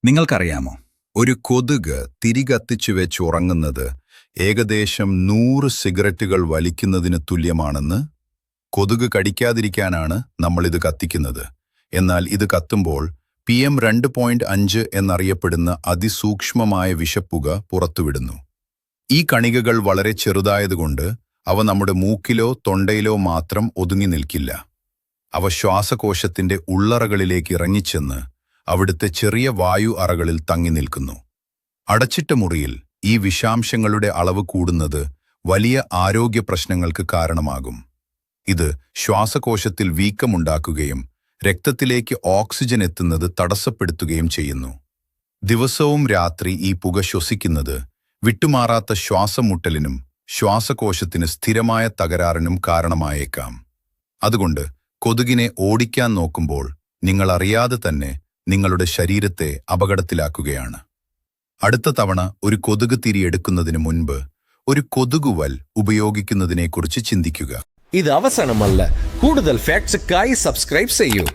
നിങ്ങൾക്കറിയാമോ, ഒരു കൊതുക് തിരികത്തിച്ചു വെച്ച് ഉറങ്ങുന്നത് ഏകദേശം 100 സിഗരറ്റുകൾ വലിക്കുന്നതിന് തുല്യമാണെന്ന്? കൊതുക് കടിക്കാതിരിക്കാനാണ് നമ്മളിത് കത്തിക്കുന്നത്. എന്നാൽ ഇത് കത്തുമ്പോൾ PM 2.5 എന്നറിയപ്പെടുന്ന അതിസൂക്ഷ്മമായ വിഷപ്പുക പുറത്തുവിടുന്നു. ഈ കണികകൾ വളരെ ചെറുതായതുകൊണ്ട് അവ നമ്മുടെ മൂക്കിലോ തൊണ്ടയിലോ മാത്രം ഒതുങ്ങി നിൽക്കില്ല. അവ ശ്വാസകോശത്തിന്റെ ഉള്ളറകളിലേക്ക് ഇറങ്ങിച്ചെന്ന് അവിടുത്തെ ചെറിയ വായു അറകളിൽ തങ്ങി നിൽക്കുന്നു. അടച്ചിട്ട മുറിയിൽ ഈ വിഷാംശങ്ങളുടെ അളവ് കൂടുന്നത് വലിയ ആരോഗ്യ പ്രശ്നങ്ങൾക്ക് കാരണമാകും. ഇത് ശ്വാസകോശത്തിൽ വീക്കമുണ്ടാക്കുകയും രക്തത്തിലേക്ക് ഓക്സിജൻ എത്തുന്നത് തടസ്സപ്പെടുത്തുകയും ചെയ്യുന്നു. ദിവസവും രാത്രി ഈ പുക ശ്വസിക്കുന്നത് വിട്ടുമാറാത്ത ശ്വാസം മുട്ടലിനും ശ്വാസകോശത്തിന് സ്ഥിരമായ തകരാറിനും കാരണമായേക്കാം. അതുകൊണ്ട് കൊതുകിനെ ഓടിക്കാൻ നോക്കുമ്പോൾ നിങ്ങൾ അറിയാതെ തന്നെ നിങ്ങളുടെ ശരീരത്തെ അപകടത്തിലാക്കുകയാണ്. അടുത്ത തവണ ഒരു കൊതുക് തിരി എടുക്കുന്നതിന് മുൻപ് ഒരു കൊതുകുവൽ ഉപയോഗിക്കുന്നതിനെക്കുറിച്ച് ചിന്തിക്കുക. ഇത് അവസാനമല്ല. കൂടുതൽ ഫാക്ട്സുക്കായി സബ്സ്ക്രൈബ് ചെയ്യൂ.